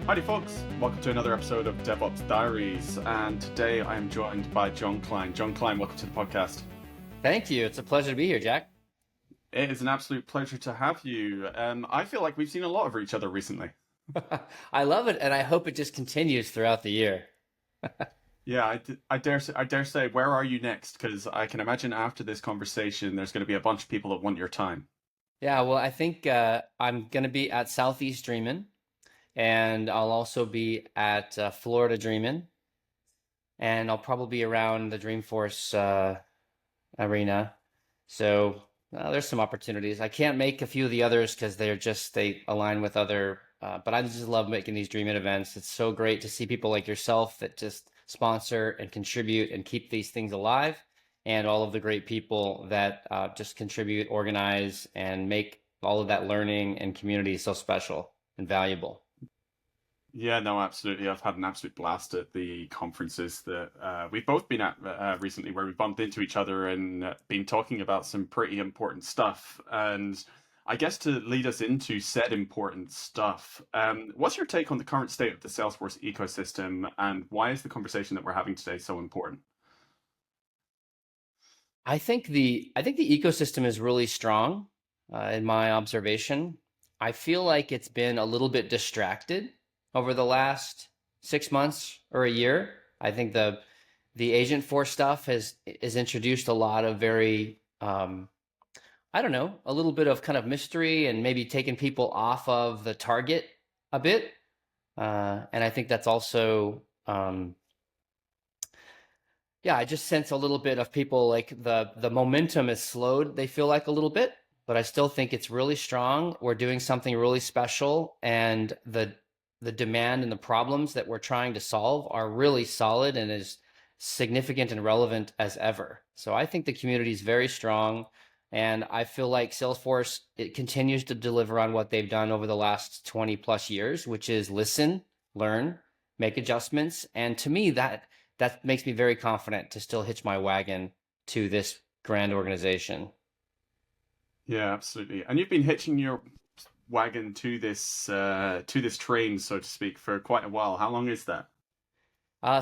Howdy, folks. Welcome to another episode of DevOps Diaries. And today I am joined by Jon Cline. Jon Cline, welcome to the podcast. Thank you. It's a pleasure to be here, Jack. It is an absolute pleasure to have you. I feel like we've seen a lot of each other recently. I love it, and I hope it just continues throughout the year. Yeah, I dare say, where are you next? Because I can imagine after this conversation, there's going to be a bunch of people that want your time. Yeah, well, I think I'm going to be at Southeast Dreamin', and I'll also be at Florida Dreamin', and I'll probably be around the Dreamforce arena. So there's some opportunities. I can't make a few of the others because they align with other. But I just love making these Dream In events. It's so great to see people like yourself that just sponsor and contribute and keep these things alive, and all of the great people that just contribute, organize, and make all of that learning and community so special and valuable. Yeah, no, absolutely. I've had an absolute blast at the conferences that we've both been at recently, where we've bumped into each other and been talking about some pretty important stuff. And I guess to lead us into said important stuff, what's your take on the current state of the Salesforce ecosystem, and why is the conversation that we're having today so important? I think the ecosystem is really strong, in my observation. I feel like it's been a little bit distracted over the last 6 months or a year. I think the Agent Force stuff has introduced a lot of very I don't know, a little bit of kind of mystery and maybe taken people off of the target a bit. And I think that's also yeah, I just sense a little bit of people like the momentum is slowed, they feel like a little bit, but I still think it's really strong. We're doing something really special, and the demand and the problems that we're trying to solve are really solid and as significant and relevant as ever. So I think the community is very strong, and I feel like Salesforce, it continues to deliver on what they've done over the last 20 plus years, which is listen, learn, make adjustments. And to me, that makes me very confident to still hitch my wagon to this grand organization. Yeah, absolutely. And you've been hitching your wagon to this train, so to speak, for quite a while. How long is that?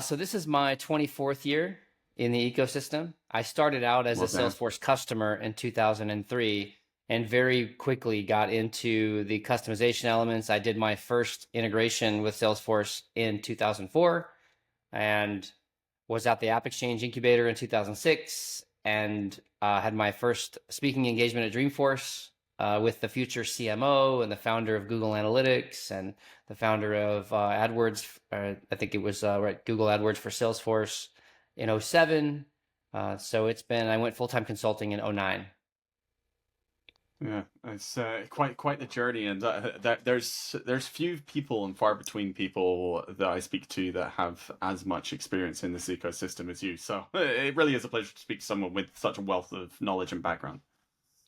So this is my 24th year in the ecosystem. I started out as a Well done. Salesforce customer in 2003 and very quickly got into the customization elements. I did my first integration with Salesforce in 2004 and was at the App Exchange Incubator in 2006, and had my first speaking engagement at Dreamforce with the future CMO and the founder of Google Analytics and the founder of AdWords. I think it was right, Google AdWords for Salesforce in '07. So I went full-time consulting in '09. Yeah, it's quite the journey, and that there's few people and far between people that I speak to that have as much experience in this ecosystem as you. So it really is a pleasure to speak to someone with such a wealth of knowledge and background.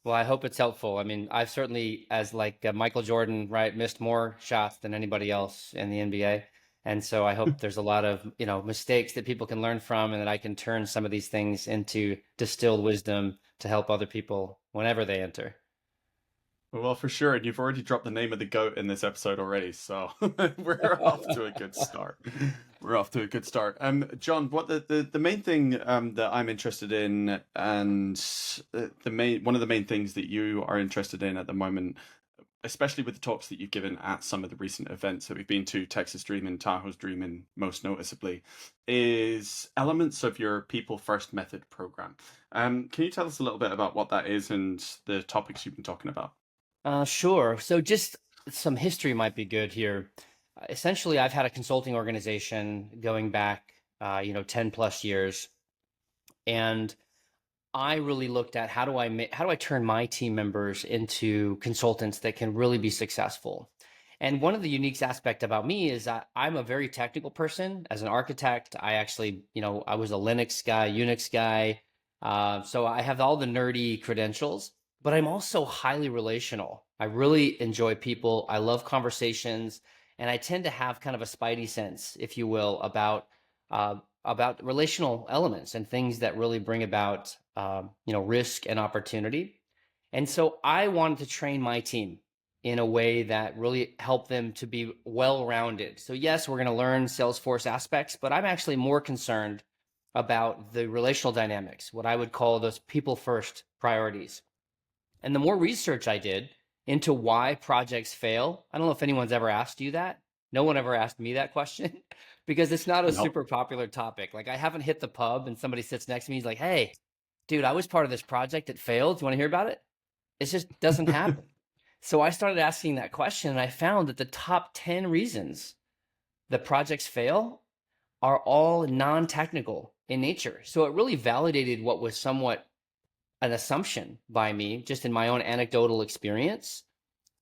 Well, I hope it's helpful. I mean, I've certainly, as like Michael Jordan, right, missed more shots than anybody else in the NBA. And so I hope there's a lot of, mistakes that people can learn from, and that I can turn some of these things into distilled wisdom to help other people whenever they enter. Well, for sure, and you've already dropped the name of the goat in this episode already, so we're off to a good start. We're off to a good start. Jon, what the main thing that I'm interested in, and the main one of the main things that you are interested in at the moment, especially with the talks that you've given at some of the recent events that we've been to, Texas Dreamin', Tahoe's Dreamin', most noticeably, is elements of your People First Method program. Can you tell us a little bit about what that is and the topics you've been talking about? Sure. So just some history might be good here. Essentially, I've had a consulting organization going back, 10 plus years, and I really looked at how do I turn my team members into consultants that can really be successful. And one of the unique aspect about me is that I'm a very technical person. As an architect, I actually, I was a Linux guy, Unix guy. So I have all the nerdy credentials, but I'm also highly relational. I really enjoy people. I love conversations, and I tend to have kind of a spidey sense, if you will, about relational elements and things that really bring about risk and opportunity. And so I wanted to train my team in a way that really help them to be well-rounded. So yes, we're going to learn Salesforce aspects, but I'm actually more concerned about the relational dynamics, what I would call those people first priorities. And the more research I did into why projects fail, I don't know if anyone's ever asked you that. No one ever asked me that question because it's not a No. super popular topic. Like I haven't hit the pub and somebody sits next to me, he's like, hey, dude, I was part of this project that failed. Do you want to hear about it? It just doesn't happen. So I started asking that question and I found that the top 10 reasons that projects fail are all non-technical in nature. So it really validated what was somewhat an assumption by me just in my own anecdotal experience.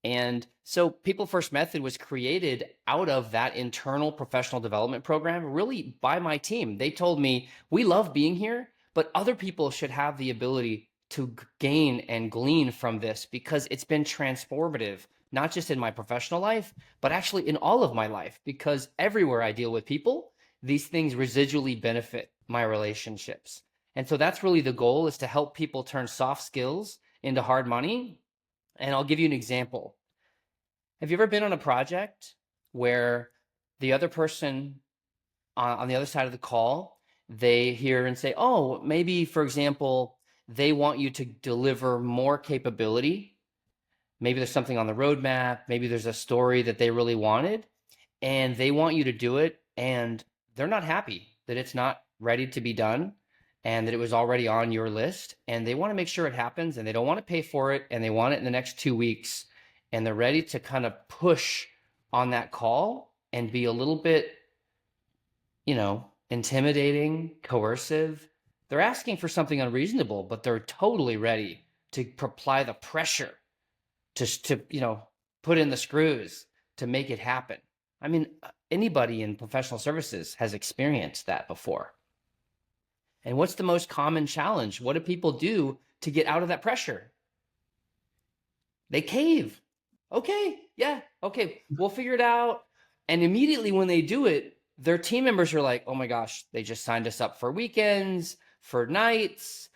And so People First Method was created out of that internal professional development program, really by my team. They told me, we love being here, but other people should have the ability to gain and glean from this because it's been transformative, not just in my professional life, but actually in all of my life, because everywhere I deal with people, these things residually benefit my relationships. And so that's really the goal, is to help people turn soft skills into hard money. And I'll give you an example. Have you ever been on a project where the other person on the other side of the call, they hear and say, oh, maybe, for example, they want you to deliver more capability. Maybe there's something on the roadmap. Maybe there's a story that they really wanted, and they want you to do it, and they're not happy that it's not ready to be done and that it was already on your list, and they want to make sure it happens, and they don't want to pay for it, and they want it in the next 2 weeks, and they're ready to kind of push on that call and be a little bit, intimidating, coercive. They're asking for something unreasonable, but they're totally ready to apply the pressure to put in the screws to make it happen. I mean, anybody in professional services has experienced that before. And what's the most common challenge? What do people do to get out of that pressure? They cave. Okay, yeah, okay, we'll figure it out. And immediately when they do it, their team members are like, oh my gosh, they just signed us up for weekends, for nights.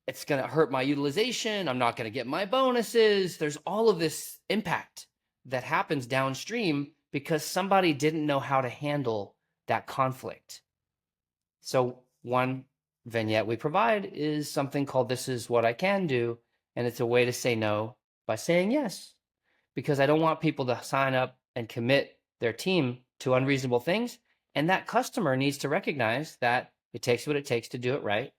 It's going to hurt my utilization. I'm not going to get my bonuses. There's all of this impact that happens downstream because somebody didn't know how to handle that conflict. So one vignette we provide is something called This Is What I Can Do. And it's a way to say no by saying yes, because I don't want people to sign up and commit their team to unreasonable things. And that customer needs to recognize that it takes what it takes to do it right.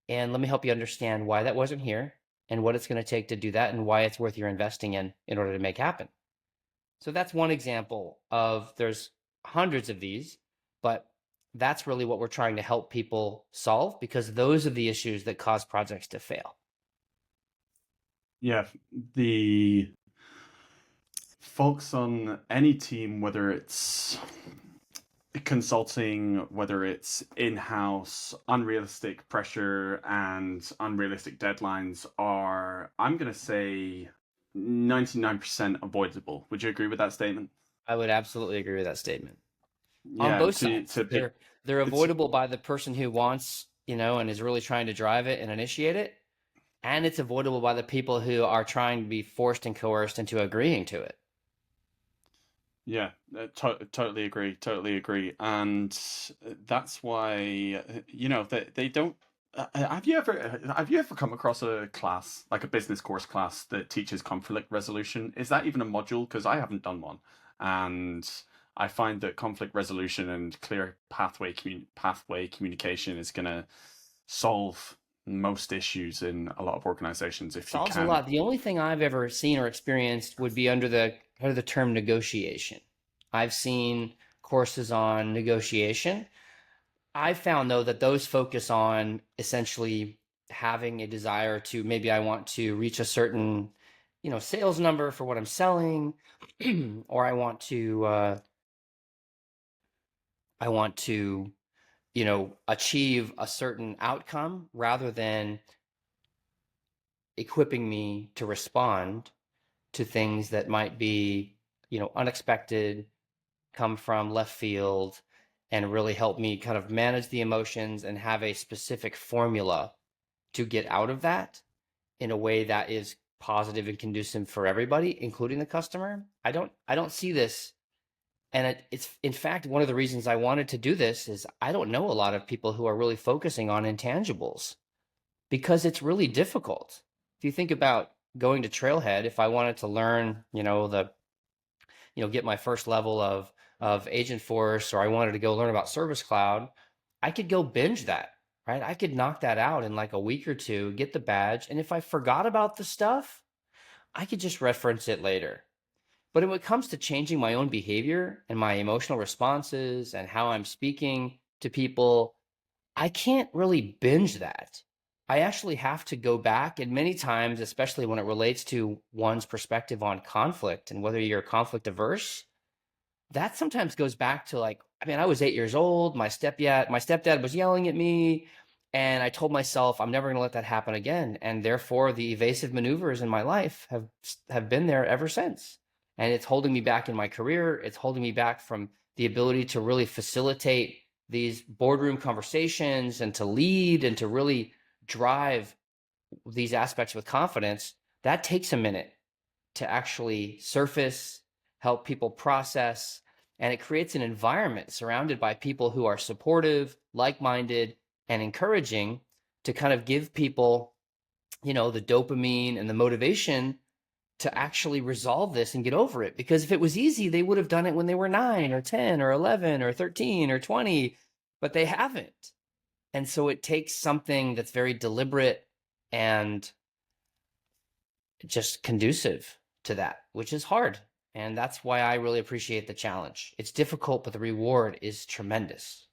And let me help you understand why that wasn't here and what it's going to take to do that and why it's worth your investing in order to make happen. So that's one example of, there's hundreds of these, but that's really what we're trying to help people solve, because those are the issues that cause projects to fail. Yeah, the folks on any team, whether it's consulting, whether it's in-house, unrealistic pressure and unrealistic deadlines are, I'm going to say, 99% avoidable. Would you agree with that statement? I would absolutely agree with that statement. On Yeah, both sides. to pick, They're it's avoidable by the person who wants, and is really trying to drive it and initiate it. And it's avoidable by the people who are trying to be forced and coerced into agreeing to it. yeah, totally agree, totally agree, and that's why they don't. Have you ever come across a class, like a business course class, that teaches conflict resolution? Is that even a module? Because I haven't done one, and I find that conflict resolution and clear pathway communication is going to solve most issues in a lot of organizations if you Solves a can. lot. The only thing I've ever seen or experienced would be under the term negotiation. I've seen courses on negotiation. I found though that those focus on essentially having a desire to, maybe I want to reach a certain, sales number for what I'm selling, or I want to, achieve a certain outcome, rather than equipping me to respond to things that might be, unexpected, come from left field, and really help me kind of manage the emotions and have a specific formula to get out of that in a way that is positive and conducive for everybody, including the customer. I don't see this. And it's in fact one of the reasons I wanted to do this is I don't know a lot of people who are really focusing on intangibles because it's really difficult. If you think about going to Trailhead, if I wanted to learn, get my first level of Agentforce, or I wanted to go learn about Service Cloud, I could go binge that, right? I could knock that out in like a week or two, get the badge, and if I forgot about the stuff, I could just reference it later. But when it comes to changing my own behavior and my emotional responses and how I'm speaking to people, I can't really binge that. I actually have to go back, and many times, especially when it relates to one's perspective on conflict and whether you're conflict averse, that sometimes goes back to like, I mean, I was 8 years old. My stepdad was yelling at me, and I told myself I'm never going to let that happen again. And therefore, the evasive maneuvers in my life have been there ever since. And it's holding me back in my career. It's holding me back from the ability to really facilitate these boardroom conversations and to lead and to really drive these aspects with confidence. That takes a minute to actually surface, help people process, and it creates an environment surrounded by people who are supportive, like-minded, and encouraging to kind of give people, the dopamine and the motivation to actually resolve this and get over it. Because if it was easy, they would have done it when they were 9 or 10 or 11 or 13 or 20, but they haven't. And so it takes something that's very deliberate and just conducive to that, which is hard. And that's why I really appreciate the challenge. It's difficult, but the reward is tremendous.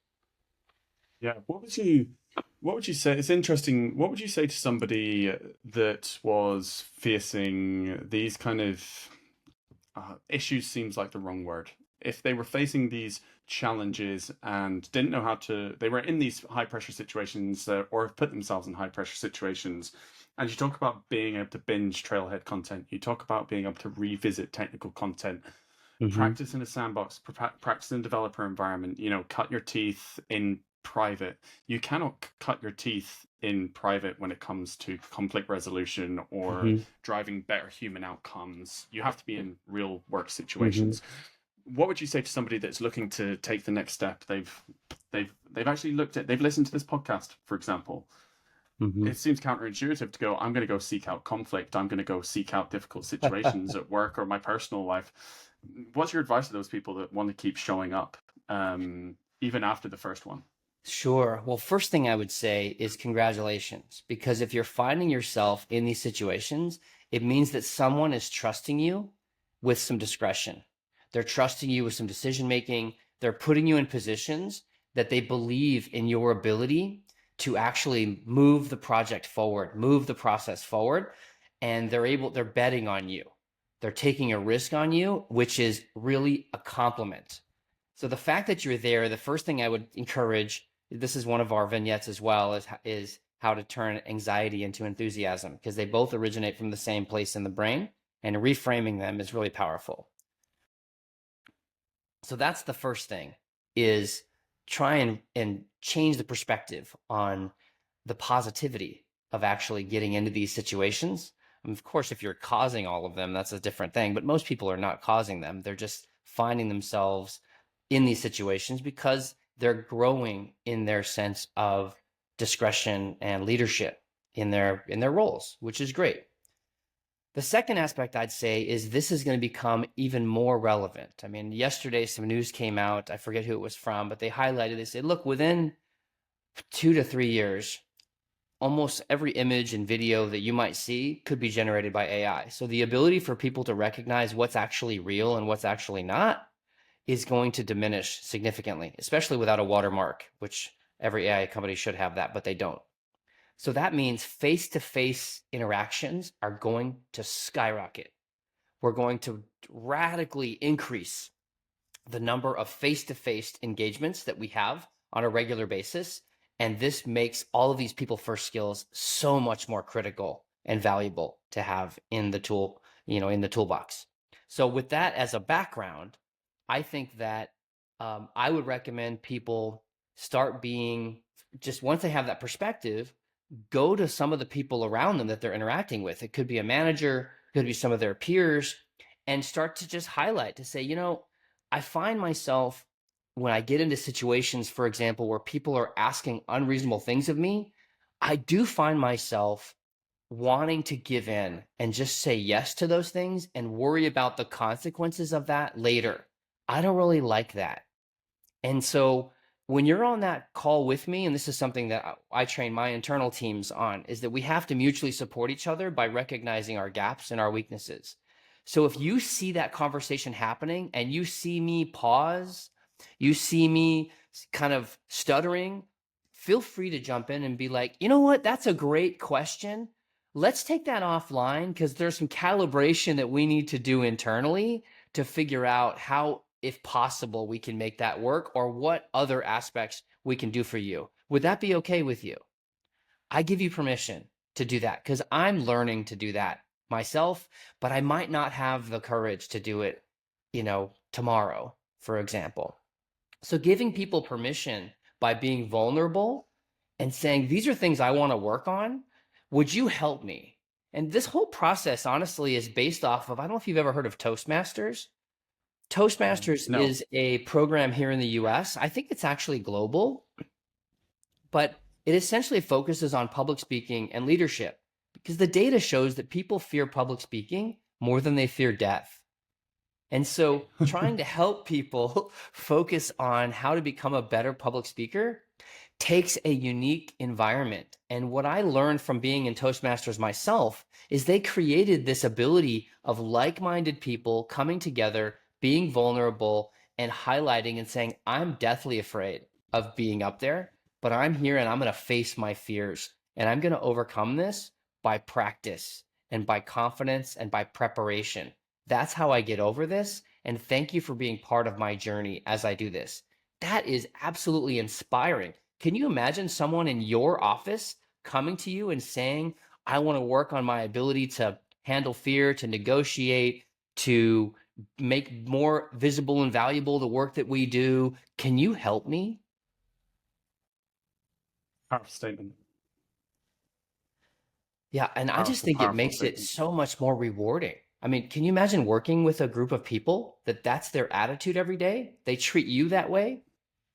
Yeah. What would you say? It's interesting. What would you say to somebody that was facing these kind of issues, seems like the wrong word. If they were facing these challenges and didn't know how to, they were in these high pressure situations or have put themselves in high pressure situations. And you talk about being able to binge Trailhead content. You talk about being able to revisit technical content, Mm-hmm. practice in a sandbox, practice in a developer environment, cut your teeth in private. You cannot cut your teeth in private when it comes to conflict resolution or Mm-hmm. driving better human outcomes. You have to be in real work Mm-hmm. situations. What would you say to somebody that's looking to take the next step? They've actually they've listened to this podcast, for example. Mm-hmm. It seems counterintuitive to go, I'm going to go seek out conflict. I'm going to go seek out difficult situations at work or my personal life. What's your advice to those people that want to keep showing up, even after the first one? Sure. Well, first thing I would say is congratulations, because if you're finding yourself in these situations, it means that someone is trusting you with some discretion. They're trusting you with some decision making. They're putting you in positions that they believe in your ability to actually move the project forward, move the process forward, and they're betting on you. They're taking a risk on you, which is really a compliment. So the fact that you're there, the first thing I would encourage, this is one of our vignettes as well, is how to turn anxiety into enthusiasm, because they both originate from the same place in the brain, and reframing them is really powerful. So that's the first thing, is try and change the perspective on the positivity of actually getting into these situations. And of course, if you're causing all of them, that's a different thing, but most people are not causing them. They're just finding themselves in these situations because they're growing in their sense of discretion and leadership in their roles, which is great. The second aspect I'd say is this is going to become even more relevant. I mean, yesterday some news came out, I forget who it was from, but they highlighted, they said, look, within 2 to 3 years, almost every image and video that you might see could be generated by AI. So the ability for people to recognize what's actually real and what's actually not is going to diminish significantly, especially without a watermark, which every AI company should have that, but they don't. So that means face-to-face interactions are going to skyrocket. We're going to radically increase the number of face-to-face engagements that we have on a regular basis. And this makes all of these people first skills so much more critical and valuable to have in the tool, in the toolbox. So with that as a background, I think that I would recommend people start being, just once they have that perspective, go to some of the people around them that they're interacting with. It could be a manager, could be some of their peers, and start to just highlight to say, I find myself when I get into situations, for example, where people are asking unreasonable things of me, I do find myself wanting to give in and just say yes to those things and worry about the consequences of that later. I don't really like that. And so when you're on that call with me, and this is something that I train my internal teams on, is that we have to mutually support each other by recognizing our gaps and our weaknesses. So if you see that conversation happening and you see me pause, you see me kind of stuttering, feel free to jump in and be like, you know what? That's a great question. Let's take that offline because there's some calibration that we need to do internally to figure out how, if possible, we can make that work or what other aspects we can do for you. Would that be okay with you? I give you permission to do that because I'm learning to do that myself, but I might not have the courage to do it, tomorrow, for example. So giving people permission by being vulnerable and saying, these are things I want to work on. Would you help me? And this whole process, honestly, is based off of, I don't know if you've ever heard of Toastmasters. Toastmasters No. is a program here in the US. I think it's actually global, but it essentially focuses on public speaking and leadership because the data shows that people fear public speaking more than they fear death. And so trying to help people focus on how to become a better public speaker takes a unique environment. And what I learned from being in Toastmasters myself is they created this ability of like-minded people coming together, being vulnerable, and highlighting and saying, I'm deathly afraid of being up there, but I'm here and I'm going to face my fears. And I'm going to overcome this by practice and by confidence and by preparation. That's how I get over this. And thank you for being part of my journey as I do this. That is absolutely inspiring. Can you imagine someone in your office coming to you and saying, I want to work on my ability to handle fear, to negotiate, to make more visible and valuable the work that we do? Can you help me? Powerful statement. Yeah, and I just Powerful, think it powerful makes it statement. so much more rewarding. I mean, can you imagine working with a group of people that's their attitude every day? They treat you that way,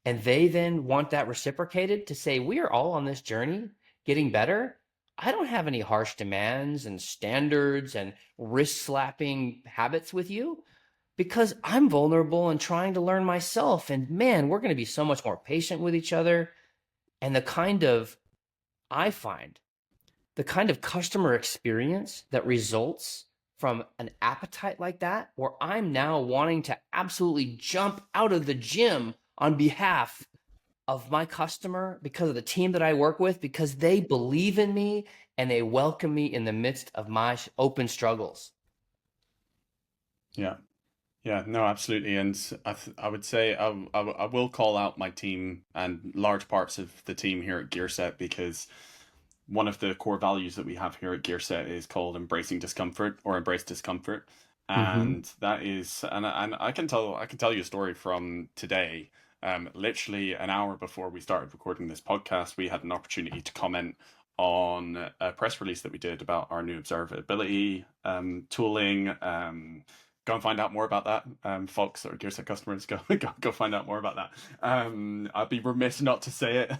and they then want that reciprocated to say, we are all on this journey getting better. I don't have any harsh demands and standards and wrist slapping habits with you because I'm vulnerable and trying to learn myself. And man, we're going to be so much more patient with each other. And I find the kind of customer experience that results from an appetite like that, where I'm now wanting to absolutely jump out of the gym on behalf of my customer because of the team that I work with, because they believe in me and they welcome me in the midst of my open struggles. Yeah. Yeah, no, absolutely. And I would say I will call out my team and large parts of the team here at GearSet because one of the core values that we have here at GearSet is called embracing discomfort or embrace discomfort. Mm-hmm. And that is, and I can tell you a story from today. Literally an hour before we started recording this podcast, we had an opportunity to comment on a press release that we did about our new observability tooling. Go and find out more about that, folks or GearSet customers. Go find out more about that. I'd be remiss not to say it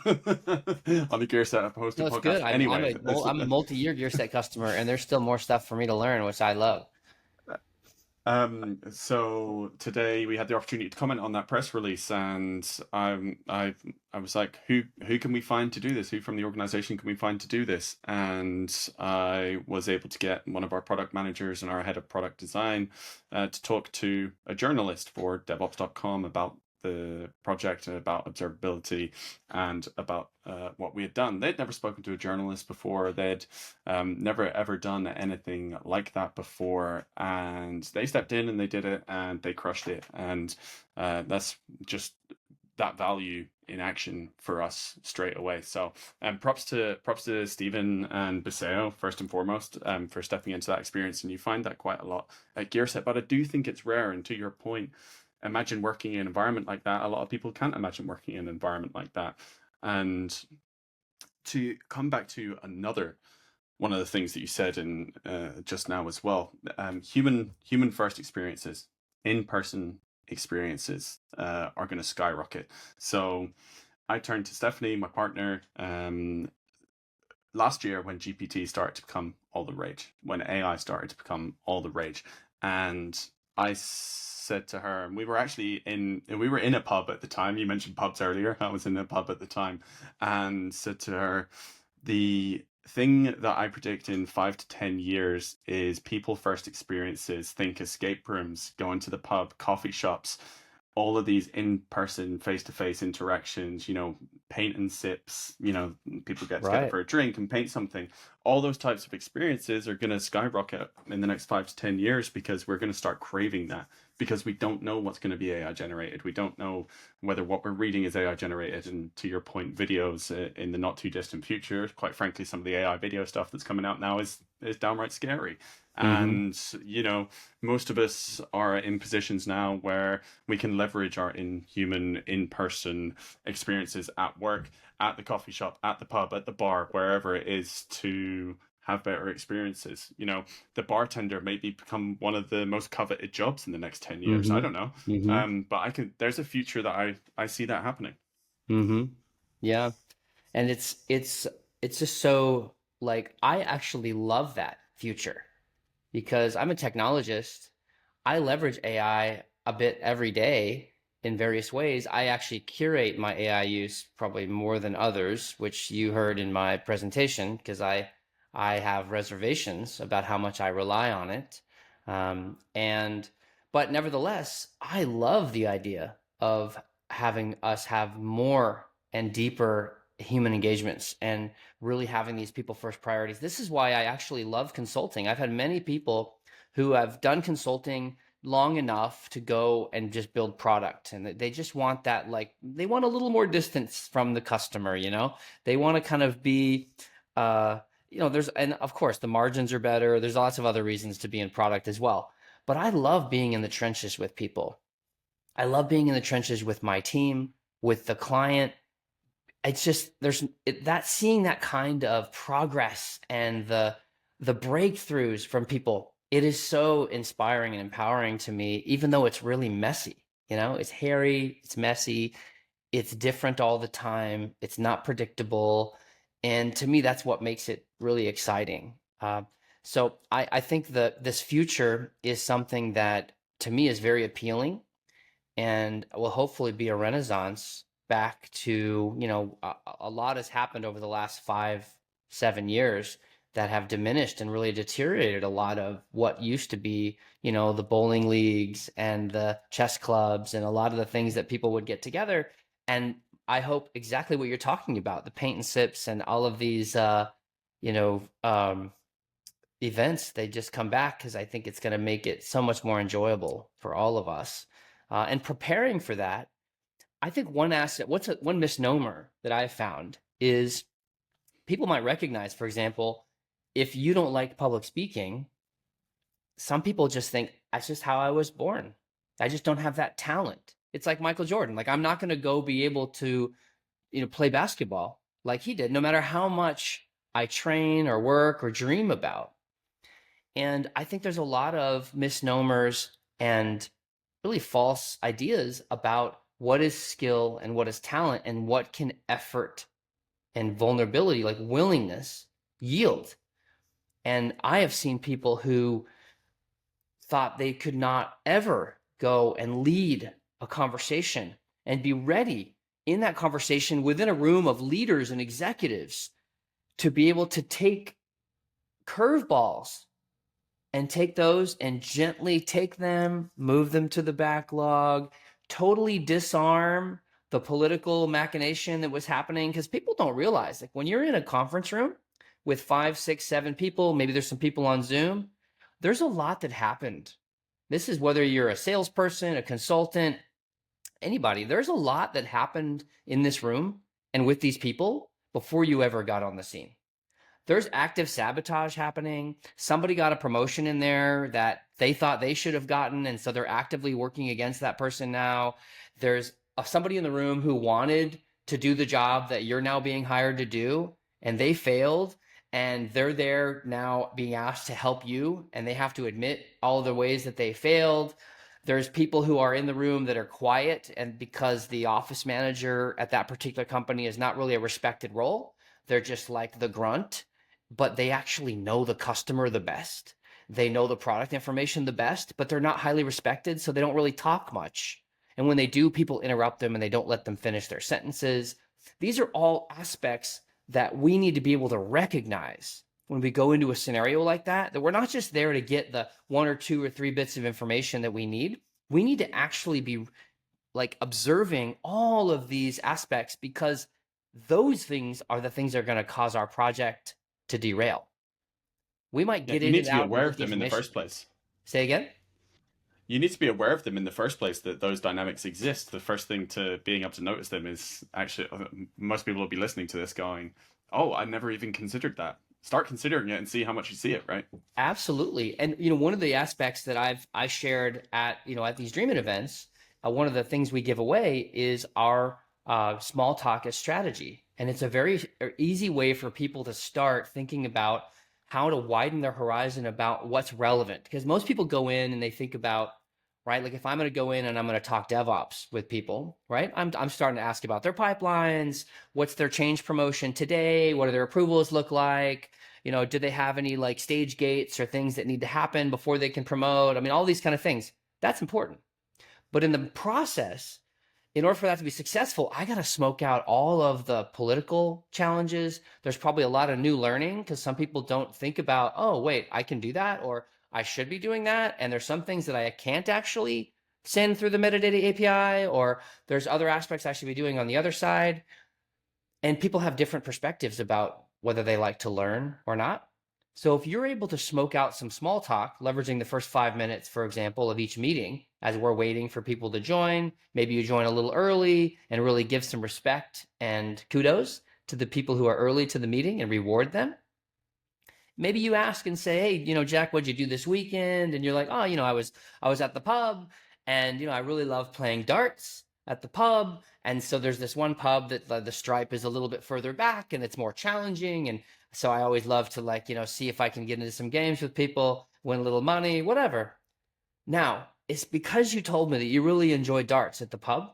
on the GearSet No, hosted it's good. podcast. Anyway, I'm a multi-year gear set customer, and there's still more stuff for me to learn, which I love. so today we had the opportunity to comment on that press release, and I was like, who can we find to do this? Who from the organization can we find to do this? And I was able to get one of our product managers and our head of product design to talk to a journalist for DevOps.com about the project and about observability and about what we had done. They'd never spoken to a journalist before. They'd never ever done anything like that before, and they stepped in and they did it and they crushed it. And that's just that value in action for us straight away. So props to Stephen and Biseo first and foremost for stepping into that experience. And you find that quite a lot at GearSet, but I do think it's rare. And to your point, imagine working in an environment like that. A lot of people can't imagine working in an environment like that. And to come back to another one of the things that you said in just now as well, human first experiences, in person experiences are going to skyrocket. So I turned to Stephanie, my partner, last year when GPT started to become all the rage, when AI started to become all the rage, and I said to her, and we were in a pub at the time. You mentioned pubs earlier. I was in a pub at the time, and said to her, the thing that I predict in 5 to 10 years is people first experiences. Think escape rooms, going to the pub, coffee shops, all of these in-person face-to-face interactions, paint and sips, people get together Right. for a drink and paint something. All those types of experiences are going to skyrocket in the next 5 to 10 years, because we're going to start craving that, because we don't know what's going to be AI generated. We don't know whether what we're reading is AI generated. And to your point, videos in the not too distant future, quite frankly, some of the AI video stuff that's coming out now is downright scary. Mm-hmm. And most of us are in positions now where we can leverage our in-person experiences at work, at the coffee shop, at the pub, at the bar, wherever it is, to have better experiences. The bartender may become one of the most coveted jobs in the next 10 years. I Mm-hmm. don't know. Mm-hmm. But there's a future that I see that happening. Mm-hmm. Yeah. And it's just so, like, I actually love that future because I'm a technologist. I leverage AI a bit every day in various ways. I actually curate my AI use probably more than others, which you heard in my presentation, because I have reservations about how much I rely on it. And but nevertheless, I love the idea of having us have more and deeper human engagements and really having these people first priorities. This is why I actually love consulting. I've had many people who have done consulting long enough to go and just build product, and they just want that, like, they want a little more distance from the customer. They want to kind of be there's, and of course the margins are better, there's lots of other reasons to be in product as well, but I love being in the trenches with people. I love being in the trenches with my team, with the client. It's just, that seeing that kind of progress and the breakthroughs from people, it is so inspiring and empowering to me, even though it's really messy. It's hairy, it's messy, it's different all the time, it's not predictable, and to me that's what makes it really exciting. So I think that this future is something that to me is very appealing, and will hopefully be a renaissance back to, a lot has happened over the last 5, 7 years that have diminished and really deteriorated a lot of what used to be, the bowling leagues and the chess clubs and a lot of the things that people would get together. And I hope exactly what you're talking about, the paint and sips and all of these, you know, um, events, they just come back, because I think it's going to make it so much more enjoyable for all of us. And preparing for that, I think one misnomer that I've found is people might recognize, for example, if you don't like public speaking, some people just think that's just how I was born. I just don't have that talent. It's like Michael Jordan. Like, I'm not going to go be able to, play basketball like he did, no matter how much I train or work or dream about. And I think there's a lot of misnomers and really false ideas about what is skill and what is talent and what can effort and vulnerability, like willingness, yield. And I have seen people who thought they could not ever go and lead a conversation and be ready in that conversation within a room of leaders and executives to be able to take curveballs and take those and gently take them, move them to the backlog, totally disarm the political machination that was happening. Because people don't realize, like, when you're in a conference room with 5, 6, 7 people, maybe there's some people on Zoom, there's a lot that happened. This is whether you're a salesperson, a consultant, anybody, there's a lot that happened in this room and with these people before you ever got on the scene. There's active sabotage happening. Somebody got a promotion in there that they thought they should have gotten, and so they're actively working against that person now. There's somebody in the room who wanted to do the job that you're now being hired to do, and they failed, and they're there now being asked to help you, and they have to admit all the ways that they failed. There's people who are in the room that are quiet, and because the office manager at that particular company is not really a respected role, they're just like the grunt, but they actually know the customer the best. They know the product information the best, but they're not highly respected, so they don't really talk much. And when they do, people interrupt them and they don't let them finish their sentences. These are all aspects that we need to be able to recognize when we go into a scenario like that, that we're not just there to get the one or two or three bits of information that we need. We need to actually be like observing all of these aspects, because those things are the things that are going to cause our project to derail. We might Yeah, get you in need and to be out and aware get of the them in the information. first place. Say again? You need to be aware of them in the first place, that those dynamics exist. The first thing to being able to notice them is actually, most people will be listening to this going, oh, I never even considered that. Start considering it and see how much you see it, right? Absolutely. And one of the aspects that I shared at at these Dreaming events, one of the things we give away is our small talk as strategy. And it's a very easy way for people to start thinking about how to widen their horizon about what's relevant. Because most people go in and they think about, right? Like if I'm going to go in and I'm going to talk DevOps with people, right? I'm starting to ask about their pipelines, what's their change promotion today, what do their approvals look like? Do they have any like stage gates or things that need to happen before they can promote? I mean, all these kind of things. That's important. But in the process, in order for that to be successful, I got to smoke out all of the political challenges. There's probably a lot of new learning because some people don't think about, oh, wait, I can do that, or I should be doing that. And there's some things that I can't actually send through the metadata API, or there's other aspects I should be doing on the other side. And people have different perspectives about whether they like to learn or not. So if you're able to smoke out some small talk, leveraging the first 5 minutes, for example, of each meeting as we're waiting for people to join, maybe you join a little early and really give some respect and kudos to the people who are early to the meeting and reward them. Maybe you ask and say, hey, Jack, what'd you do this weekend? And you're like, oh, I was at the pub, and I really love playing darts at the pub. And so there's this one pub that the stripe is a little bit further back and it's more challenging. And so I always love to see if I can get into some games with people, win a little money, whatever. Now, it's because you told me that you really enjoy darts at the pub.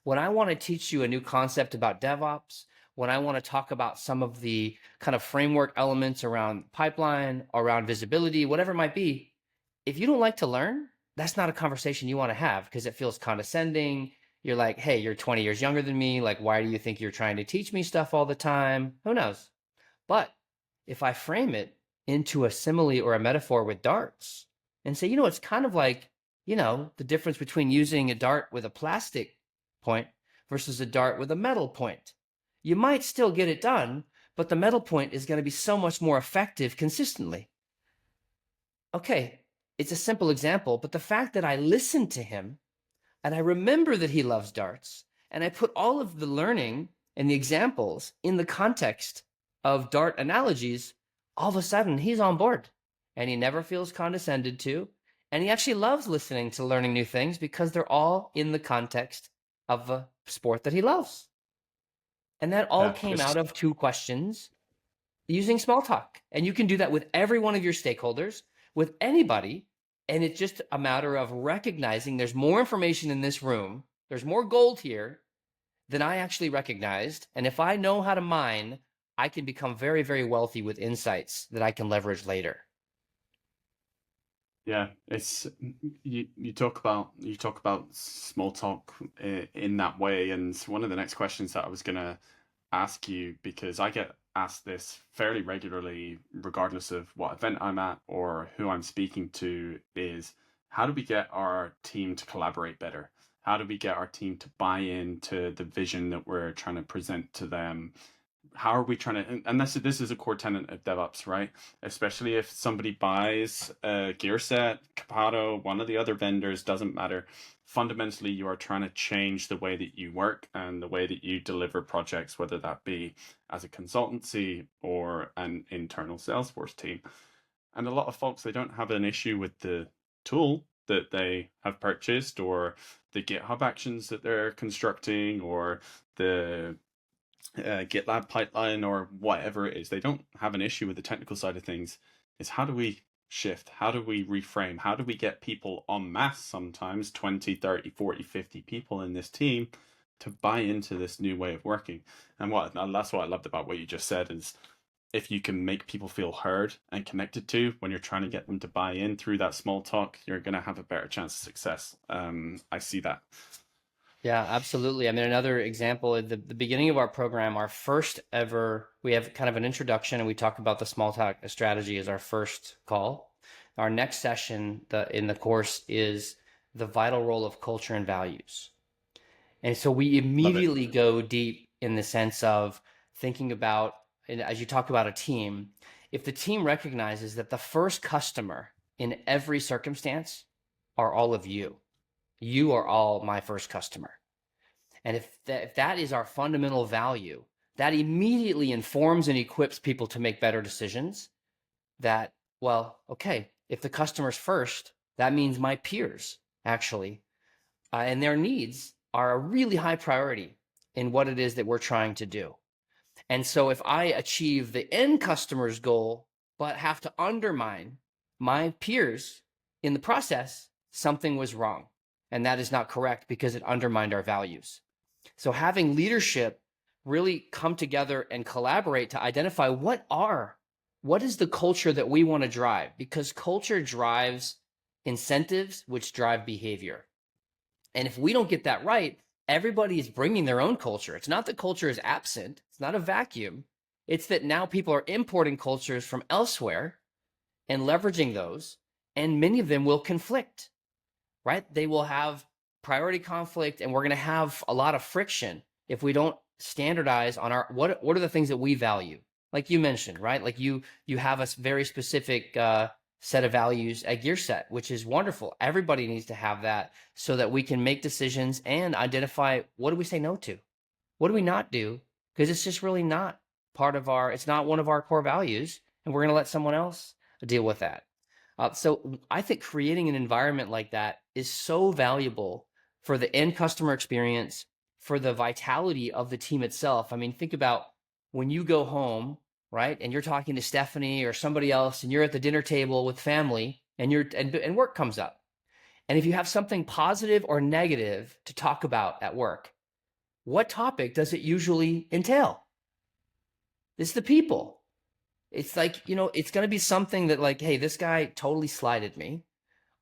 When I want to teach you a new concept about DevOps, when I want to talk about some of the kind of framework elements around pipeline, around visibility, whatever it might be, if you don't like to learn, that's not a conversation you want to have because it feels condescending. You're like, hey, you're 20 years younger than me. Like, why do you think you're trying to teach me stuff all the time? Who knows? But if I frame it into a simile or a metaphor with darts and say, it's kind of like, the difference between using a dart with a plastic point versus a dart with a metal point. You might still get it done, but the metal point is going to be so much more effective consistently. Okay, it's a simple example, but the fact that I listened to him and I remember that he loves darts, and I put all of the learning and the examples in the context of dart analogies, all of a sudden he's on board and he never feels condescended to. And he actually loves listening to learning new things because they're all in the context of a sport that he loves. And that all Yeah, came it's out of 2 questions using small talk. And you can do that with every one of your stakeholders, with anybody. And it's just a matter of recognizing there's more information in this room. There's more gold here than I actually recognized. And if I know how to mine, I can become very, very wealthy with insights that I can leverage later. yeah, it's you talk about small talk in that way, and one of the next questions that I was gonna ask you, because I get asked this fairly regularly, regardless of what event I'm at or who I'm speaking to, is how do we get our team to collaborate better? How do we get our team to buy into the vision that we're trying to present to them? How are we trying to, and this is a core tenet of DevOps, right? Especially if somebody buys a gear set, Capado, one of the other vendors, doesn't matter. Fundamentally, you are trying to change the way that you work and the way that you deliver projects, whether that be as a consultancy or an internal Salesforce team. And a lot of folks, they don't have an issue with the tool that they have purchased or the GitHub actions that they're constructing or the GitLab pipeline or whatever it is. They don't have an issue with the technical side of things. Is how do we shift? How do we reframe? How do we get people en masse, sometimes 20, 30, 40, 50 people in this team, to buy into this new way of working? And that's what I loved about what you just said is, if you can make people feel heard and connected to when you're trying to get them to buy in through that small talk, you're going to have a better chance of success. I see that. Yeah, absolutely. I mean, another example at the beginning of our program, our first ever, we have kind of an introduction and we talk about the small talk strategy as our first call. Our next session in the course is the vital role of culture and values. And so we Love it. immediately go deep in the sense of thinking about, and as you talk about a team, if the team recognizes that the first customer in every circumstance are all of you, you are all my first customer. And if that is our fundamental value, that immediately informs and equips people to make better decisions. That, well, okay, if the customer's first, that means my peers actually, and their needs are a really high priority in what it is that we're trying to do. And so if I achieve the end customer's goal, but have to undermine my peers in the process, something was wrong. And that is not correct because it undermined our values. So having leadership really come together and collaborate to identify what is the culture that we want to drive, because culture drives incentives, which drive behavior. And if we don't get that right, everybody is bringing their own culture. It's not that culture is absent. It's not a vacuum. It's that now people are importing cultures from elsewhere and leveraging those, and many of them will conflict, right? They will have priority conflict, and we're going to have a lot of friction if we don't standardize on our what are the things that we value. Like you mentioned, right? Like you have a very specific set of values at GearSet, which is wonderful. Everybody needs to have that so that we can make decisions and identify, what do we say no to? What do we not do? Because it's just really not it's not one of our core values, and we're going to let someone else deal with that. So I think creating an environment like that is so valuable for the end customer experience, for the vitality of the team itself. I mean, think about when you go home, right, and you're talking to Stephanie or somebody else, and you're at the dinner table with family, and and work comes up. And if you have something positive or negative to talk about at work, what topic does it usually entail? It's the people. It's like, it's going to be something that, like, hey, this guy totally slighted me.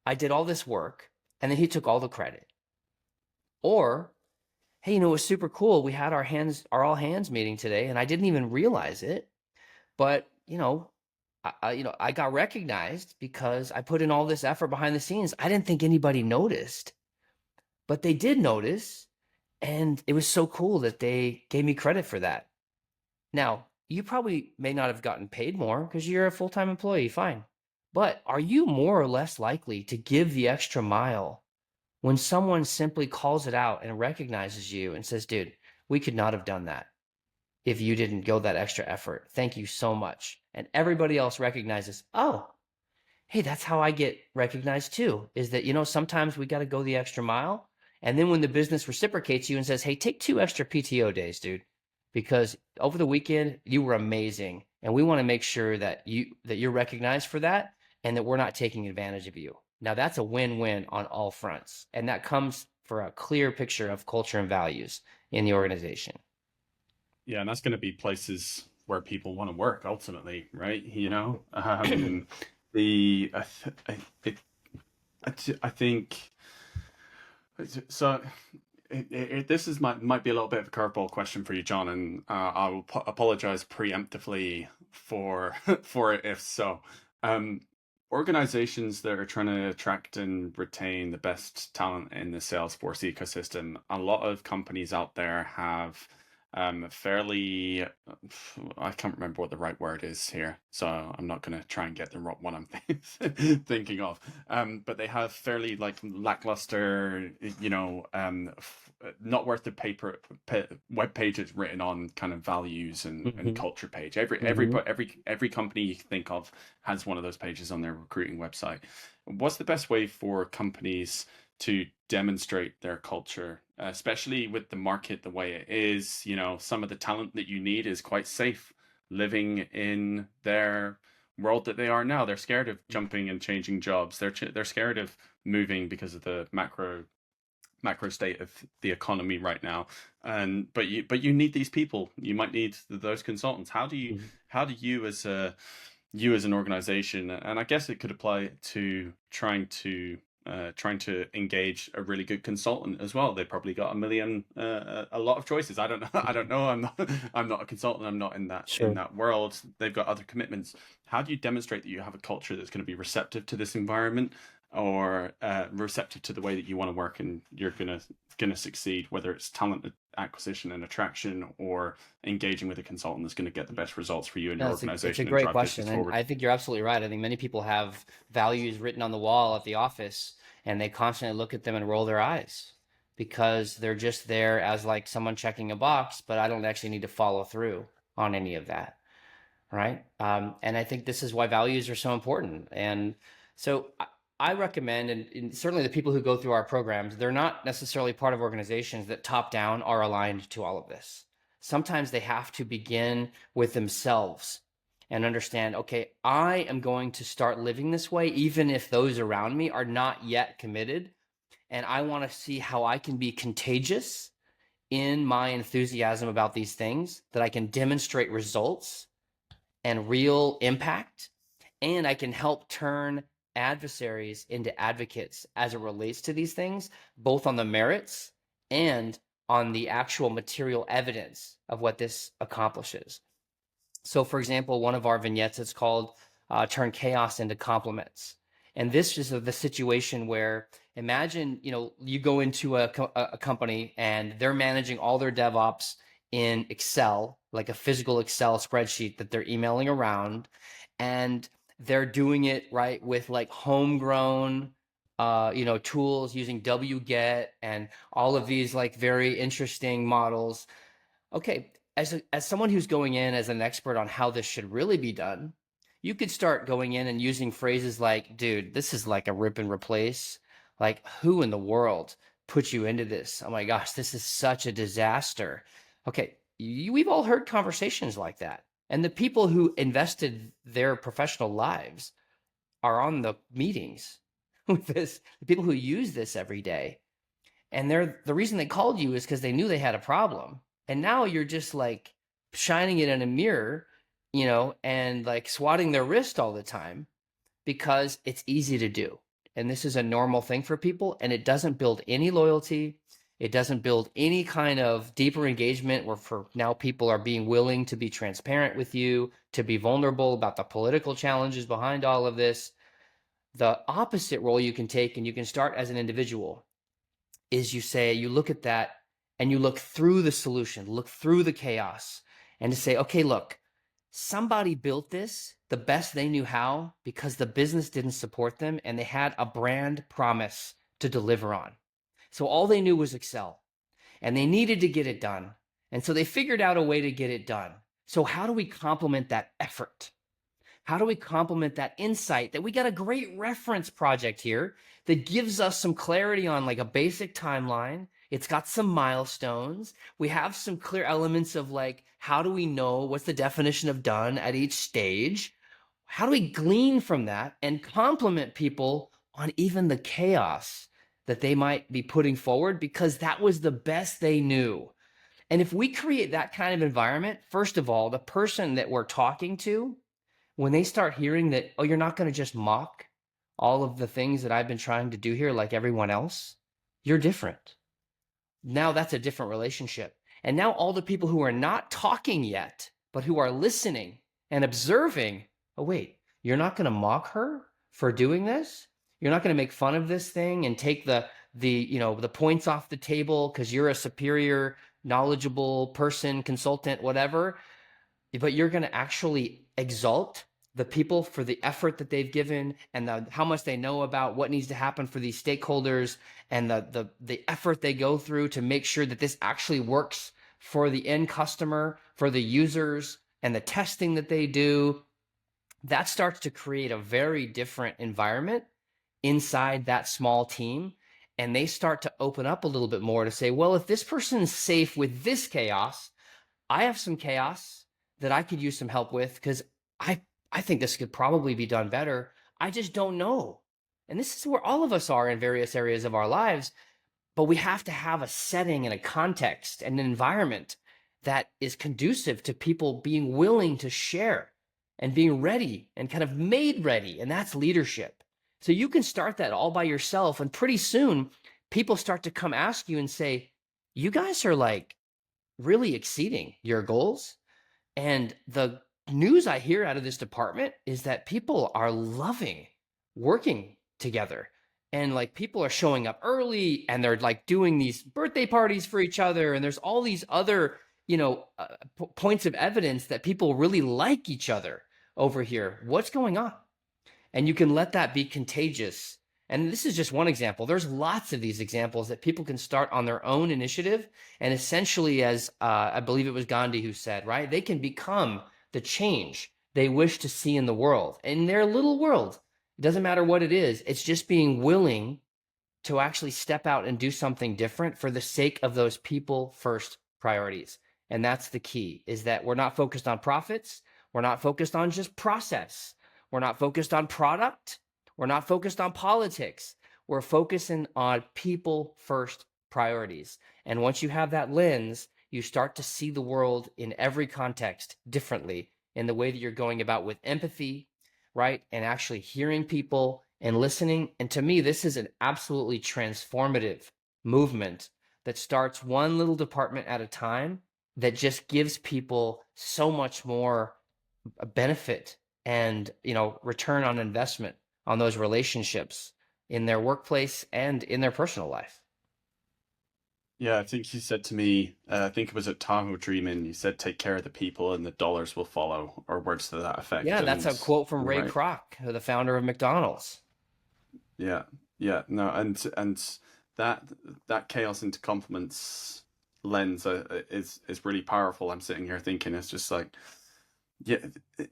I did all this work, and then he took all the credit. Or, hey, it was super cool. We had our all hands meeting today, and I didn't even realize it. But, I got recognized because I put in all this effort behind the scenes. I didn't think anybody noticed, but they did notice. And it was so cool that they gave me credit for that. Now, you probably may not have gotten paid more because you're a full-time employee, fine. But are you more or less likely to give the extra mile when someone simply calls it out and recognizes you and says, dude, we could not have done that if you didn't go that extra effort. Thank you so much. And everybody else recognizes, oh, hey, that's how I get recognized too, is that, sometimes we got to go the extra mile. And then when the business reciprocates you and says, hey, take 2 extra PTO days, dude, because over the weekend you were amazing, and we want to make sure that you're recognized for that, and that we're not taking advantage of you. Now that's a win-win on all fronts, and that comes for a clear picture of culture and values in the organization. Yeah, and that's going to be places where people want to work ultimately, right? The I think so. This might be a little bit of a curveball question for you, John, and I will apologize preemptively for for it if so. Um, Organizations that are trying to attract and retain the best talent in the Salesforce ecosystem, a lot of companies out there have fairly, I can't remember what the right word is here, so I'm not going to try and get the one I'm thinking of. But they have fairly like lackluster, not worth the paper web pages written on kind of values and culture page. Every company you can think of has one of those pages on their recruiting website. What's the best way for companies to demonstrate their culture, especially with the market the way it is. You know, some of the talent that you need is quite safe living in their world that they are now. They're scared of jumping and changing jobs. They're scared of moving because of the macro state of the economy right now. And but you need these people. You might need those consultants. Mhm. How do you as an organization, and I guess it could apply to trying to engage a really good consultant as well. They probably got a lot of choices. I don't know. I don't know. I'm not a consultant. I'm not in Sure. that world. They've got other commitments. How do you demonstrate that you have a culture that's going to be receptive to this environment, or receptive to the way that you want to work, and you're gonna succeed, whether it's talent acquisition and attraction, or engaging with a consultant that's going to get the best results for you and your No, it's a organization and great drive business question, and forward? I think you're absolutely right. I think many people have values written on the wall at the office, and they constantly look at them and roll their eyes because they're just there as like someone checking a box, but I don't actually need to follow through on any of that, right? And I think this is why values are so important. And so I recommend, and certainly the people who go through our programs, they're not necessarily part of organizations that top down are aligned to all of this. Sometimes they have to begin with themselves and understand, okay, I am going to start living this way, even if those around me are not yet committed. And I want to see how I can be contagious in my enthusiasm about these things, that I can demonstrate results and real impact. And I can help turn adversaries into advocates as it relates to these things, both on the merits and on the actual material evidence of what this accomplishes. So, for example, one of our vignettes is called Turn Chaos into Compliments. And this is the situation where, imagine, you go into a company and they're managing all their DevOps in Excel, like a physical Excel spreadsheet that they're emailing around. And they're doing it right with like homegrown, tools using wget and all of these like very interesting models. Okay, as someone who's going in as an expert on how this should really be done, you could start going in and using phrases like, dude, this is like a rip and replace. Like, who in the world put you into this? Oh my gosh, this is such a disaster. Okay, we've all heard conversations like that. And the people who invested their professional lives are on the meetings with this, the people who use this every day. And the reason they called you is because they knew they had a problem. And now you're just like shining it in a mirror, and like swatting their wrist all the time because it's easy to do. And this is a normal thing for people, and it doesn't build any loyalty. It doesn't build any kind of deeper engagement where for now people are being willing to be transparent with you, to be vulnerable about the political challenges behind all of this. The opposite role you can take, and you can start as an individual, is you look at that and you look through the solution, look through the chaos, and to say, okay, look, somebody built this the best they knew how because the business didn't support them and they had a brand promise to deliver on. So all they knew was Excel and they needed to get it done. And so they figured out a way to get it done. So how do we complement that effort? How do we complement that insight that we got a great reference project here that gives us some clarity on like a basic timeline? It's got some milestones. We have some clear elements of like, how do we know what's the definition of done at each stage? How do we glean from that and compliment people on even the chaos that they might be putting forward because that was the best they knew? And if we create that kind of environment, first of all, the person that we're talking to, when they start hearing that, oh, you're not going to just mock all of the things that I've been trying to do here like everyone else, you're different. Now that's a different relationship. And now all the people who are not talking yet, but who are listening and observing, oh, wait, you're not going to mock her for doing this? You're not going to make fun of this thing and take the points off the table because you're a superior, knowledgeable person, consultant, whatever, but you're going to actually exalt the people for the effort that they've given and how much they know about what needs to happen for these stakeholders and the effort they go through to make sure that this actually works for the end customer, for the users, and the testing that they do. That starts to create a very different environment inside that small team. and they start to open up a little bit more to say, well, if this person's safe with this chaos, I have some chaos that I could use some help with, because I I think this could probably be done better. I just don't know. And this is where all of us are in various areas of our lives, but we have to have a setting and a context and an environment that is conducive to people being willing to share and being ready and kind of made ready. And that's leadership. So you can start that all by yourself. And pretty soon, people start to come ask you and say, you guys are like really exceeding your goals. And the news I hear out of this department is that people are loving working together. And like people are showing up early and they're like doing these birthday parties for each other. And there's all these other, points of evidence that people really like each other over here. What's going on? And you can let that be contagious. And this is just one example. There's lots of these examples that people can start on their own initiative. And essentially, as I believe it was Gandhi who said, right, they can become the change they wish to see in the world, in their little world. It doesn't matter what it is. It's just being willing to actually step out and do something different for the sake of those people first priorities. And that's the key, is that we're not focused on profits. We're not focused on just process. We're not focused on product. We're not focused on politics. We're focusing on people first priorities. And once you have that lens, you start to see the world in every context differently, in the way that you're going about with empathy, right? And actually hearing people and listening. And to me, this is an absolutely transformative movement that starts one little department at a time, that just gives people so much more benefit and return on investment on those relationships in their workplace and in their personal life. Yeah, I think you said to me, I think it was at Tahoe Dreaming, you said take care of the people and the dollars will follow, or words to that effect. Yeah, that's And a quote from you're Ray right. Kroc, the founder of McDonald's. Yeah, yeah, no, and that that chaos into compliments lens is really powerful. I'm sitting here thinking it's just like, yeah,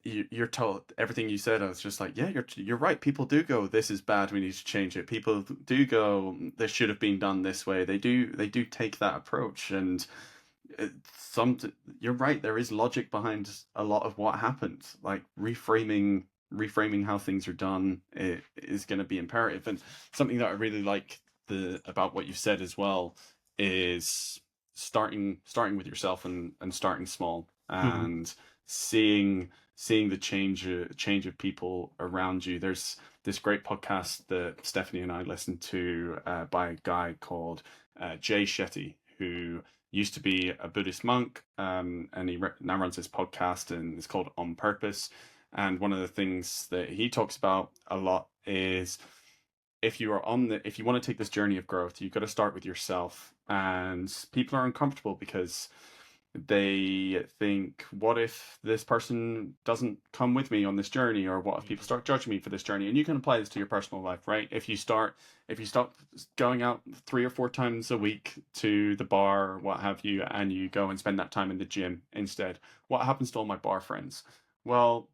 you're told everything you said. I was just like, yeah, you're right. People do go, this is bad. We need to change it. People do go, this should have been done this way. They do take that approach, and it, some you're right. There is logic behind a lot of what happened. Like reframing how things are done is going to be imperative. And something that I really like the about what you said as well is starting with yourself and starting small Mhm. and seeing the change of people around you. There's this great podcast that Stephanie and I listened to by a guy called Jay Shetty, who used to be a Buddhist monk, and he now runs his podcast, and it's called On Purpose. And one of the things that he talks about a lot is if you want to take this journey of growth, you've got to start with yourself. And people are uncomfortable because they think, what if this person doesn't come with me on this journey, or what if people start judging me for this journey? And you can apply this to your personal life, right? If you stop going out 3 or 4 times a week to the bar or what have you, and you go and spend that time in the gym instead, what happens to all my bar friends? Well,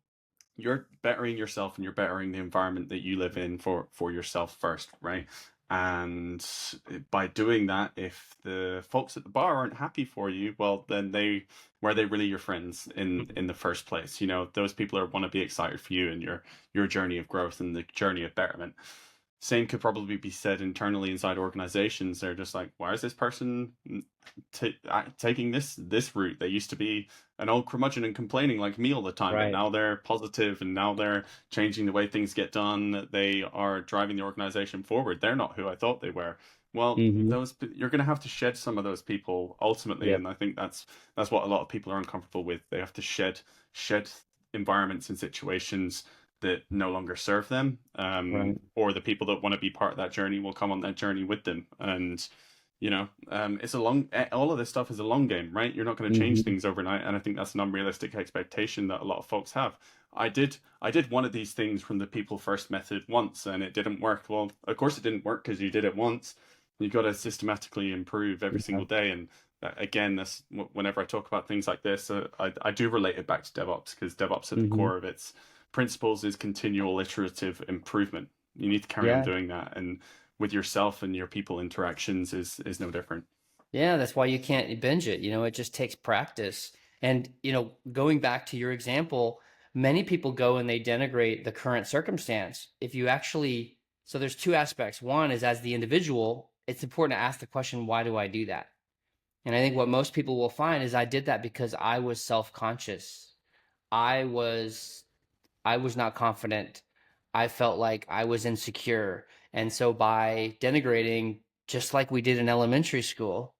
you're bettering yourself and you're bettering the environment that you live in for yourself first, right? And by doing that, if the folks at the bar aren't happy for you, well, then were they really your friends in the first place? Those people want to be excited for you and your journey of growth and the journey of betterment. Same could probably be said internally inside organizations. They're just like, why is this person taking this route? They used to be an old curmudgeon and complaining like me all the time, but Right. now they're positive and now they're changing the way things get done. They are driving the organization forward. They're not who I thought they were. Well, Hmm. you're going to have to shed some of those people ultimately, Yep. and I think that's what a lot of people are uncomfortable with. They have to shed environments and situations that no longer serve them, Right. or the people that want to be part of that journey will come on that journey with them. And it's all of this stuff is a long game, right? You're not going to change Hmm. things overnight, and I think that's an unrealistic expectation that a lot of folks have. I did one of these things from the people first method once, and it didn't work. Well, of course it didn't work because you did it once. You've got to systematically improve every Yeah. single day. And again, that's whenever I talk about things like this, I do relate it back to DevOps, because DevOps at the Hmm. core of its principles is continual iterative improvement. You need to carry on Yeah. doing that. And with yourself and your people interactions is no different. Yeah, that's why you can't binge it. It just takes practice. And, going back to your example, many people go and they denigrate the current circumstance. So there's two aspects. One is, as the individual, it's important to ask the question, why do I do that? And I think what most people will find is, I did that because I was self-conscious. I was I was not confident. I felt like I was insecure. And so by denigrating, just like we did in elementary school,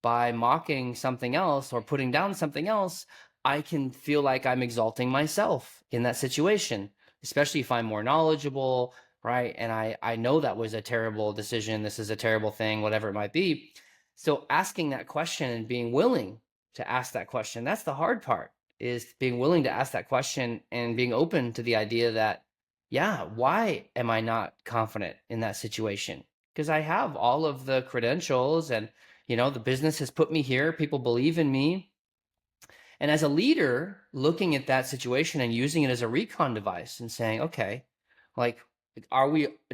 by mocking something else or putting down something else, I can feel like I'm exalting myself in that situation, especially if I'm more knowledgeable, right? And I know that was a terrible decision. This is a terrible thing, whatever it might be. So asking that question and being willing to ask that question, that's the hard part, is being willing to ask that question and being open to the idea that, yeah, why am I not confident in that situation? Because I have all of the credentials, and the business has put me here. People believe in me. And as a leader, looking at that situation and using it as a recon device and saying, okay, like,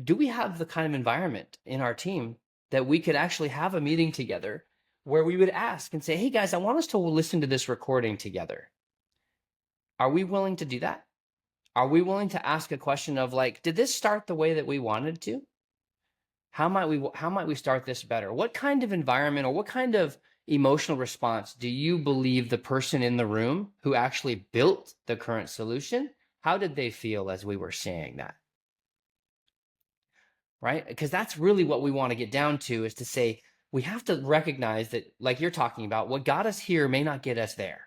do we have the kind of environment in our team that we could actually have a meeting together where we would ask and say, hey guys, I want us to listen to this recording together. Are we willing to do that? Are we willing to ask a question of, like, did this start the way that we wanted to? How might we start this better? What kind of environment or what kind of emotional response do you believe the person in the room who actually built the current solution, how did they feel as we were saying that? Right? Because that's really what we want to get down to, is to say, we have to recognize that, like you're talking about, what got us here may not get us there.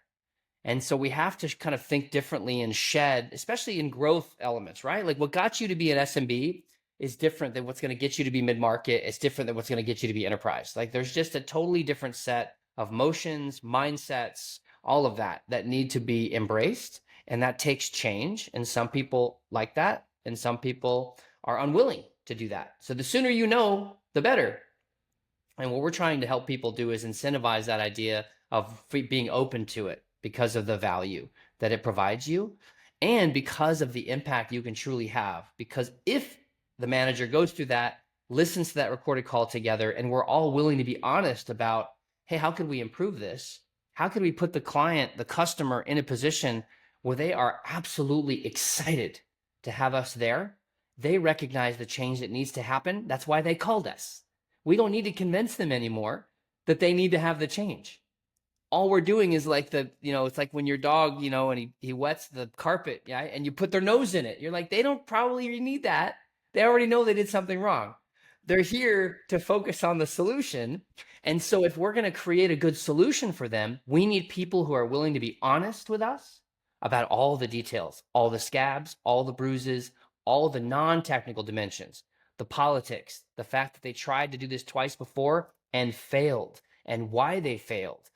And so we have to kind of think differently and shed, especially in growth elements, right? Like, what got you to be an SMB is different than what's going to get you to be mid-market. It's different than what's going to get you to be enterprise. Like, there's just a totally different set of motions, mindsets, all of that need to be embraced. And that takes change. And some people like that, and some people are unwilling to do that. So the sooner you know, the better. And what we're trying to help people do is incentivize that idea of being open to it, because of the value that it provides you and because of the impact you can truly have. Because if the manager goes through that, listens to that recorded call together, and we're all willing to be honest about, hey, how can we improve this? How can we put the client, the customer, in a position where they are absolutely excited to have us there? They recognize the change that needs to happen. That's why they called us. We don't need to convince them anymore that they need to have the change. All we're doing is like it's like when your dog, and he wets the carpet, yeah, and you put their nose in it. You're like, they don't probably need that. They already know they did something wrong. They're here to focus on the solution. And so if we're going to create a good solution for them, we need people who are willing to be honest with us about all the details, all the scabs, all the bruises, all the non-technical dimensions, the politics, the fact that they tried to do this twice before and failed, and why they failed.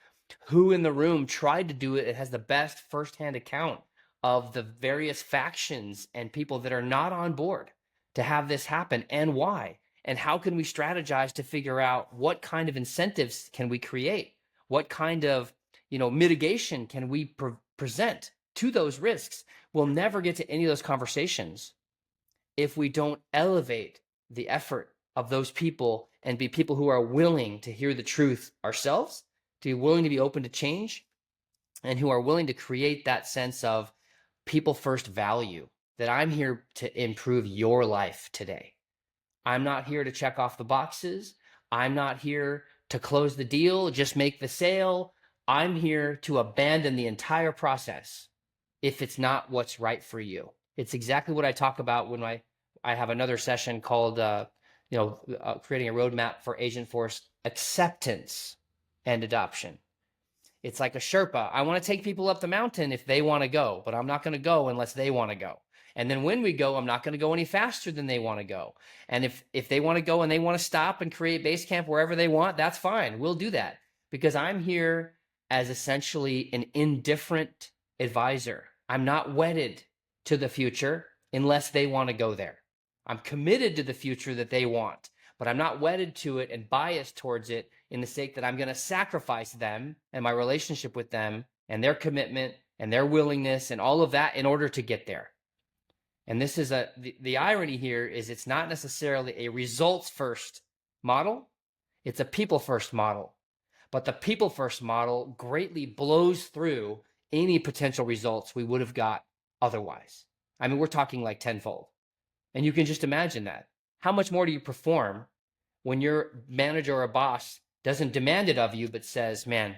Who in the room tried to do it? It has the best firsthand account of the various factions and people that are not on board to have this happen, and why. And how can we strategize to figure out what kind of incentives can we create? What kind of mitigation can we present to those risks? We'll never get to any of those conversations if we don't elevate the effort of those people and be people who are willing to hear the truth ourselves, to be willing to be open to change, and who are willing to create that sense of people first value, that I'm here to improve your life today. I'm not here to check off the boxes. I'm not here to close the deal, just make the sale. I'm here to abandon the entire process if it's not what's right for you. It's exactly what I talk about when I have another session called creating a roadmap for Agentforce acceptance and adoption. It's like a Sherpa. I want to take people up the mountain if they want to go, but I'm not going to go unless they want to go. And then when we go, I'm not going to go any faster than they want to go. And if they want to go and they want to stop and create base camp wherever they want, that's fine. We'll do that, because I'm here as essentially an indifferent advisor. I'm not wedded to the future unless they want to go there. I'm committed to the future that they want, but I'm not wedded to it and biased towards it in the sake that I'm going to sacrifice them and my relationship with them and their commitment and their willingness and all of that in order to get there. And this is the irony here is it's not necessarily a results first model. It's a people first model, but the people first model greatly blows through any potential results we would have got otherwise. I mean, we're talking like tenfold. And you can just imagine that. How much more do you perform when your manager or boss doesn't demand it of you, but says, man,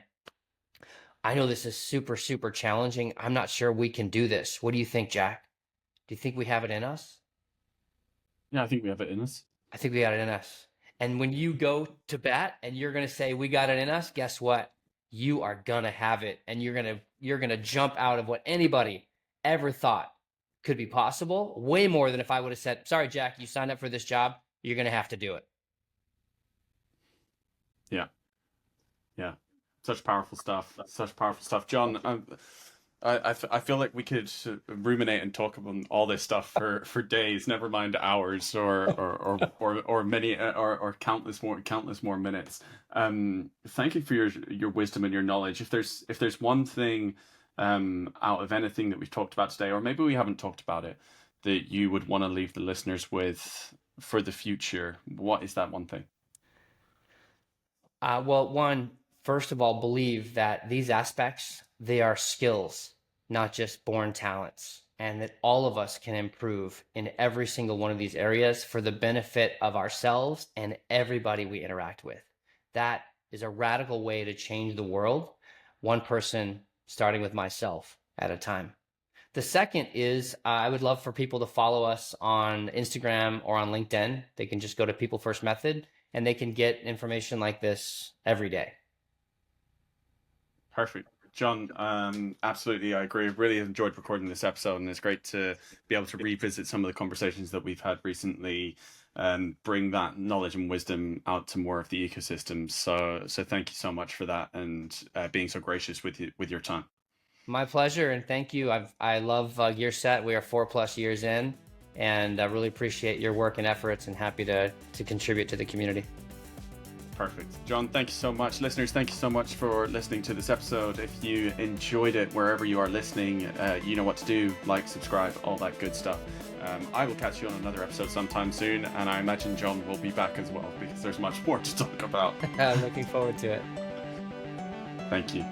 I know this is super, super challenging. I'm not sure we can do this. What do you think, Jack? Do you think we have it in us? Yeah, I think we have it in us. I think we got it in us. And when you go to bat and you're going to say, we got it in us, guess what? You are going to have it. And you're going to jump out of what anybody ever thought could be possible, way more than if I would have said, sorry, Jack, you signed up for this job. You're going to have to do it. Yeah. Yeah. Such powerful stuff. Such powerful stuff. Jon, I feel like we could ruminate and talk about all this stuff for days, never mind hours or many or countless more minutes. Thank you for your wisdom and your knowledge. If there's one thing out of anything that we've talked about today, or maybe we haven't talked about it, that you would want to leave the listeners with for the future, what is that one thing? Well, first of all, believe that these aspects, they are skills, not just born talents, and that all of us can improve in every single one of these areas for the benefit of ourselves and everybody we interact with. That is a radical way to change the world, one person starting with myself at a time. The second is I would love for people to follow us on Instagram or on LinkedIn. They can just go to People First Method and they can get information like this every day. Perfect. Jon, absolutely, I agree. I've really enjoyed recording this episode, and it's great to be able to revisit some of the conversations that we've had recently, bring that knowledge and wisdom out to more of the ecosystem. So thank you so much for that, and being so gracious with your time. My pleasure, and thank you. I love GearSet. We are 4+ years in, and I really appreciate your work and efforts, and happy to contribute to the community. Perfect. Jon, thank you so much. Listeners, thank you so much for listening to this episode. If you enjoyed it, wherever you are listening, you know what to do. Like, subscribe, all that good stuff. I will catch you on another episode sometime soon, and I imagine Jon will be back as well, because there's much more to talk about. I'm looking forward to it. Thank you.